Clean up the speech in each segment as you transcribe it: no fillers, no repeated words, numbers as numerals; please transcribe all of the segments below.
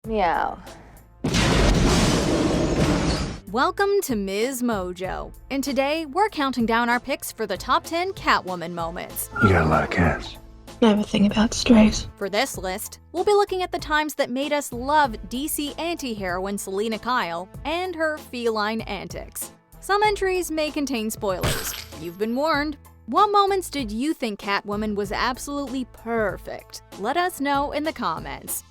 Meow. Welcome to MsMojo, and today we're counting down our picks for the top 10 Catwoman moments. You got a lot of cats. I have a thing about strays. For this list, we'll be looking at the times that made us love DC anti-heroine Selina Kyle and her feline antics. Some entries may contain spoilers. You've been warned. What moments did you think Catwoman was absolutely perfect? Let us know in the comments.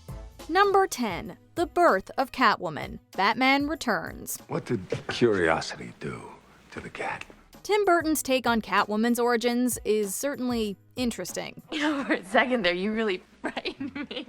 Number 10. The birth of Catwoman. Batman Returns. What did curiosity do to the cat? Tim Burton's take on Catwoman's origins is certainly interesting. You know, for a second there, you really frightened me.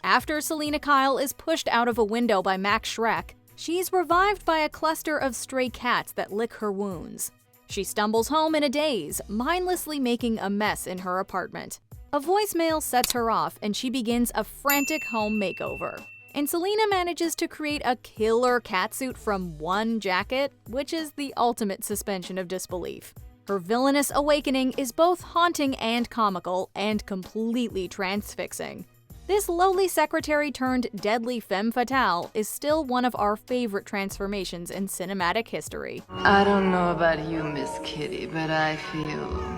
After Selina Kyle is pushed out of a window by Max Schreck, she's revived by a cluster of stray cats that lick her wounds. She stumbles home in a daze, mindlessly making a mess in her apartment. A voicemail sets her off and she begins a frantic home makeover. And Selina manages to create a killer catsuit from one jacket, which is the ultimate suspension of disbelief. Her villainous awakening is both haunting and comical, and completely transfixing. This lowly secretary turned deadly femme fatale is still one of our favorite transformations in cinematic history. I don't know about you, Miss Kitty, but I feel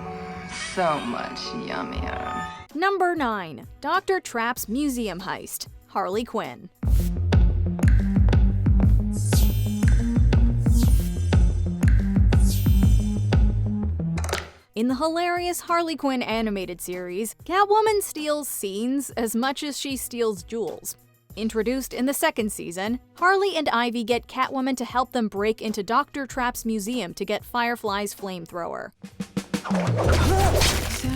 so much yummier. Number 9. Dr. Trapp's museum heist. Harley Quinn. In the hilarious Harley Quinn animated series, Catwoman steals scenes as much as she steals jewels. Introduced in the second season, Harley and Ivy get Catwoman to help them break into Dr. Trapp's museum to get Firefly's flamethrower. So,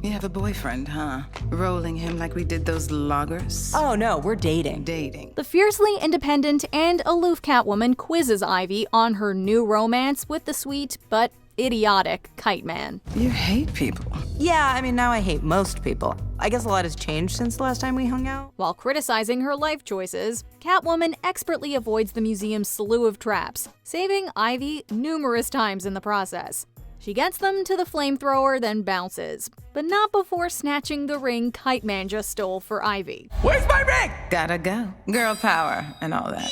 you have a boyfriend, huh? Rolling him like we did those loggers? Oh no, we're dating. Dating. The fiercely independent and aloof Catwoman quizzes Ivy on her new romance with the sweet but idiotic Kite Man. You hate people. Yeah, I mean, now I hate most people. I guess a lot has changed since the last time we hung out. While criticizing her life choices, Catwoman expertly avoids the museum's slew of traps, saving Ivy numerous times in the process. She gets them to the flamethrower, then bounces, but not before snatching the ring Kite Man just stole for Ivy. Where's my ring? Gotta go. Girl power and all that.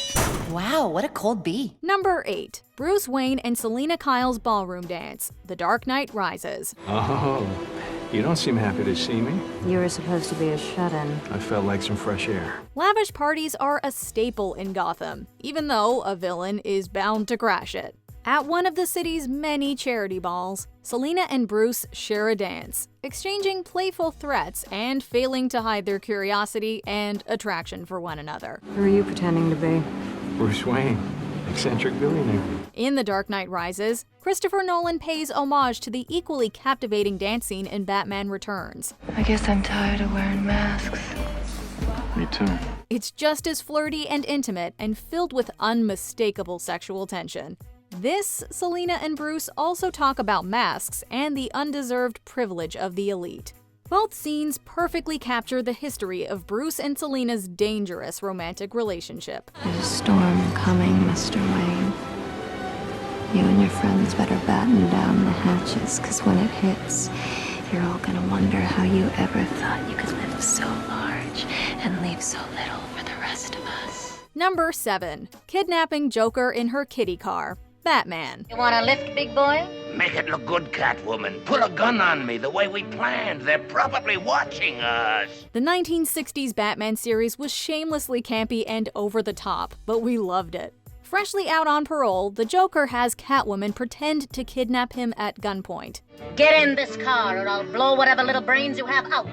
Wow, what a cold bee. Number 8. Bruce Wayne and Selina Kyle's ballroom dance. The Dark Knight Rises. Oh, you don't seem happy to see me. You were supposed to be a shut-in. I felt like some fresh air. Lavish parties are a staple in Gotham, even though a villain is bound to crash it. At one of the city's many charity balls, Selina and Bruce share a dance, exchanging playful threats and failing to hide their curiosity and attraction for one another. Who are you pretending to be? Bruce Wayne, eccentric billionaire. In The Dark Knight Rises, Christopher Nolan pays homage to the equally captivating dance scene in Batman Returns. I guess I'm tired of wearing masks. Me too. It's just as flirty and intimate and filled with unmistakable sexual tension. This, Selina and Bruce also talk about masks and the undeserved privilege of the elite. Both scenes perfectly capture the history of Bruce and Selina's dangerous romantic relationship. There's a storm coming, Mr. Wayne. You and your friends better batten down the hatches, because when it hits, you're all gonna wonder how you ever thought you could live so large and leave so little for the rest of us. Number 7. Kidnapping Joker in her kitty car. Batman. You want a lift, big boy? Make it look good, Catwoman. Pull a gun on me the way we planned. They're probably watching us. The 1960s Batman series was shamelessly campy and over the top, but we loved it. Freshly out on parole, the Joker has Catwoman pretend to kidnap him at gunpoint. Get in this car or I'll blow whatever little brains you have out.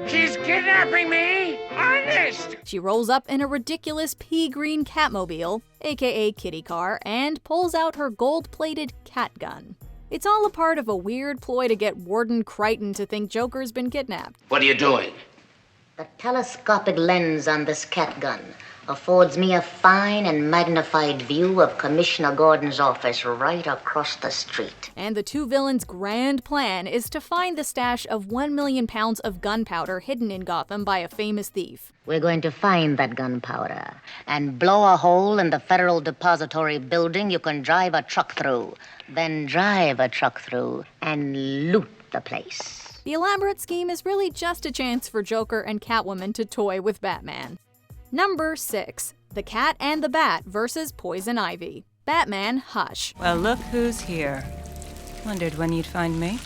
She's kidnapping me! Honest! She rolls up in a ridiculous pea-green Catmobile, aka kitty car, and pulls out her gold-plated cat gun. It's all a part of a weird ploy to get Warden Crichton to think Joker's been kidnapped. What are you doing? The telescopic lens on this cat gun affords me a fine and magnified view of Commissioner Gordon's office right across the street. And the two villains' grand plan is to find the stash of 1 million pounds of gunpowder hidden in Gotham by a famous thief. We're going to find that gunpowder and blow a hole in the Federal Depository building you can drive a truck through. Then drive a truck through and loot the place. The elaborate scheme is really just a chance for Joker and Catwoman to toy with Batman. Number 6. The Cat and the Bat versus Poison Ivy. Batman Hush. Well, look who's here. Wondered when you'd find me.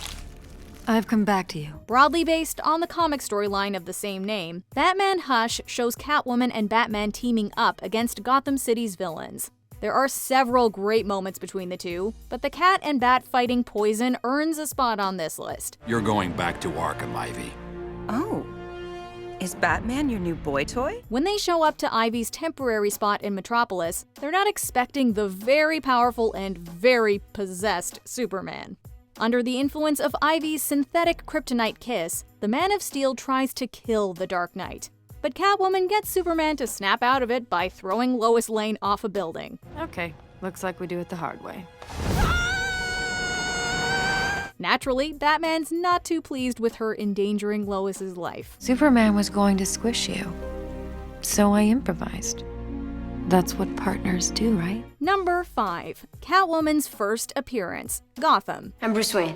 I've come back to you. Broadly based on the comic storyline of the same name, Batman Hush shows Catwoman and Batman teaming up against Gotham City's villains. There are several great moments between the two, but the Cat and Bat fighting Poison earns a spot on this list. You're going back to Arkham, Ivy. Oh. Is Batman your new boy toy? When they show up to Ivy's temporary spot in Metropolis, they're not expecting the very powerful and very possessed Superman. Under the influence of Ivy's synthetic kryptonite kiss, the Man of Steel tries to kill the Dark Knight. But Catwoman gets Superman to snap out of it by throwing Lois Lane off a building. Okay, looks like we do it the hard way. Naturally, Batman's not too pleased with her endangering Lois's life. Superman was going to squish you, so I improvised. That's what partners do, right? Number 5. Catwoman's first appearance, Gotham. I'm Bruce Wayne.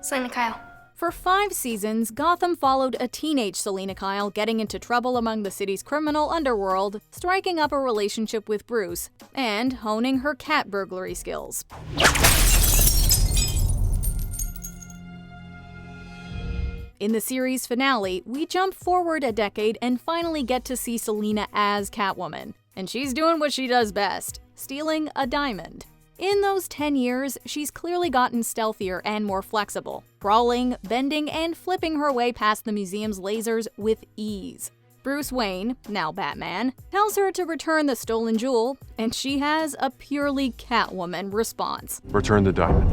Selina Kyle. For 5 seasons, Gotham followed a teenage Selina Kyle getting into trouble among the city's criminal underworld, striking up a relationship with Bruce, and honing her cat burglary skills. In the series finale, we jump forward a decade and finally get to see Selina as Catwoman. And she's doing what she does best, stealing a diamond. In those 10 years, she's clearly gotten stealthier and more flexible, crawling, bending, and flipping her way past the museum's lasers with ease. Bruce Wayne, now Batman, tells her to return the stolen jewel, and she has a purely Catwoman response. Return the diamond.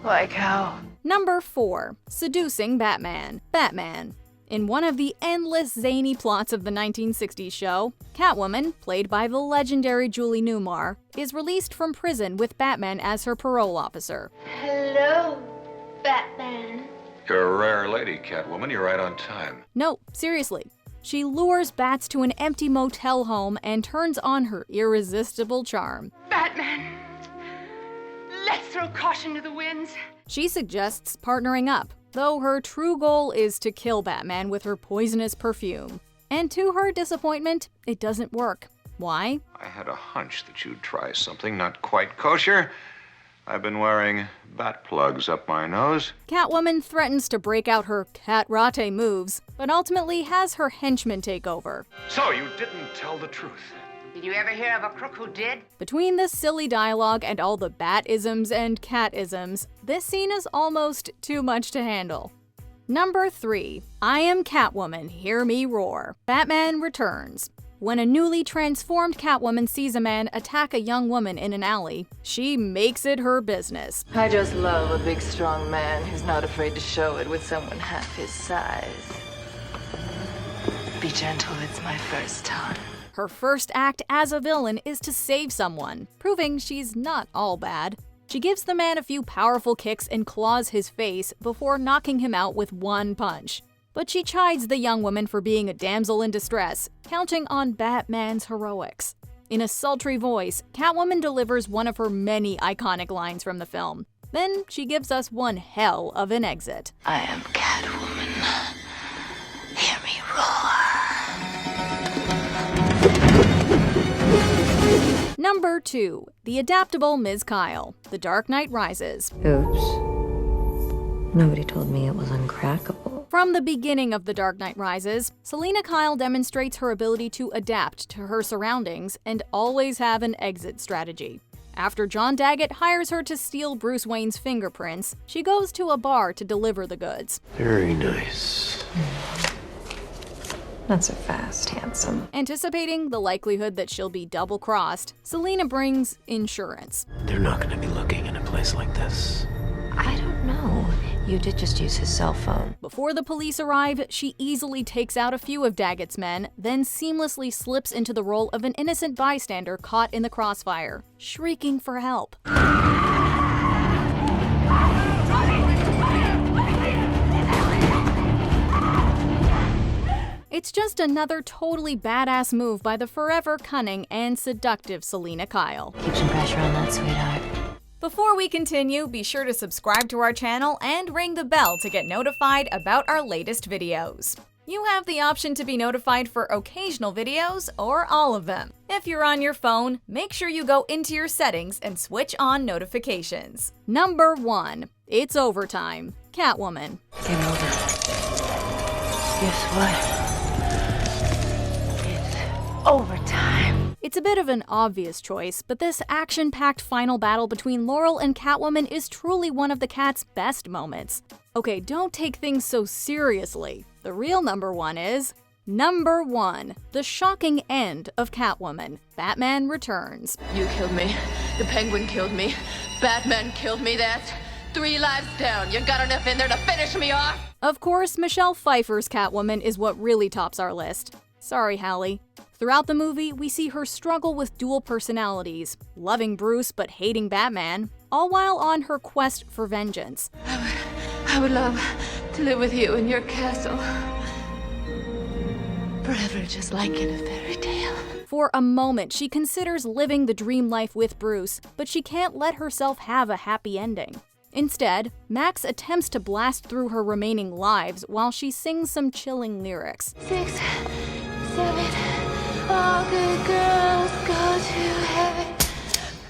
Like how? Number 4. Seducing Batman. Batman. In one of the endless zany plots of the 1960s show, Catwoman, played by the legendary Julie Newmar, is released from prison with Batman as her parole officer. Hello, Batman. You're a rare lady, Catwoman. You're right on time. No, seriously. She lures Bats to an empty motel home and turns on her irresistible charm. Batman! Let's throw caution to the winds. She suggests partnering up, though her true goal is to kill Batman with her poisonous perfume. And to her disappointment, it doesn't work. Why? I had a hunch that you'd try something not quite kosher. I've been wearing bat plugs up my nose. Catwoman threatens to break out her cat-rate moves, but ultimately has her henchmen take over. So you didn't tell the truth. Did you ever hear of a crook who did? Between this silly dialogue and all the bat-isms and cat-isms, this scene is almost too much to handle. Number 3. I am Catwoman, hear me roar. Batman Returns. When a newly transformed Catwoman sees a man attack a young woman in an alley, she makes it her business. I just love a big, strong man who's not afraid to show it with someone half his size. Be gentle, it's my first time. Her first act as a villain is to save someone, proving she's not all bad. She gives the man a few powerful kicks and claws his face before knocking him out with one punch. But she chides the young woman for being a damsel in distress, counting on Batman's heroics. In a sultry voice, Catwoman delivers one of her many iconic lines from the film. Then she gives us one hell of an exit. I am Catwoman. Hear me roar. Number 2. The adaptable Ms. Kyle. The Dark Knight Rises. Oops. Nobody told me it was uncrackable. From the beginning of The Dark Knight Rises, Selina Kyle demonstrates her ability to adapt to her surroundings and always have an exit strategy. After John Daggett hires her to steal Bruce Wayne's fingerprints, she goes to a bar to deliver the goods. Very nice. Not so fast, handsome. Anticipating the likelihood that she'll be double-crossed, Selina brings insurance. They're not going to be looking in a place like this. I don't know. You did just use his cell phone. Before the police arrive, she easily takes out a few of Daggett's men, then seamlessly slips into the role of an innocent bystander caught in the crossfire, shrieking for help. It's just another totally badass move by the forever cunning and seductive Selina Kyle. Keep some pressure on that, sweetheart. Before we continue, be sure to subscribe to our channel and ring the bell to get notified about our latest videos. You have the option to be notified for occasional videos or all of them. If you're on your phone, make sure you go into your settings and switch on notifications. Number 1. It's overtime. Catwoman. Game over. Guess what? Overtime. It's a bit of an obvious choice, but this action-packed final battle between Laurel and Catwoman is truly one of the cat's best moments. Okay, don't take things so seriously. The real number 1 is Number 1. The shocking end of Catwoman. Batman Returns. You killed me. The Penguin killed me. Batman killed me. That's 3 lives down. You got enough in there to finish me off? Of course, Michelle Pfeiffer's Catwoman is what really tops our list. Sorry, Hallie. Throughout the movie, we see her struggle with dual personalities, loving Bruce but hating Batman, all while on her quest for vengeance. I would love to live with you in your castle. Forever, just like in a fairy tale. For a moment, she considers living the dream life with Bruce, but she can't let herself have a happy ending. Instead, Max attempts to blast through her remaining lives while she sings some chilling lyrics. 6, 7, all good girls go to heaven.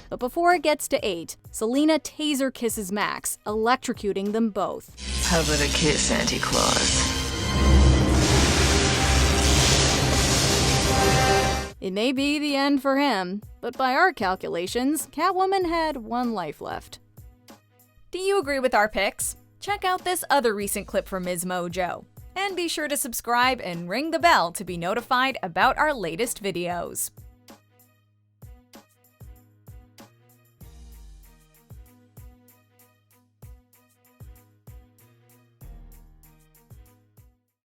But before it gets to 8, Selina taser kisses Max, electrocuting them both. How about a kiss, Santa Claus? It may be the end for him, but by our calculations, Catwoman had 1 life left. Do you agree with our picks? Check out this other recent clip from MsMojo. And be sure to subscribe and ring the bell to be notified about our latest videos.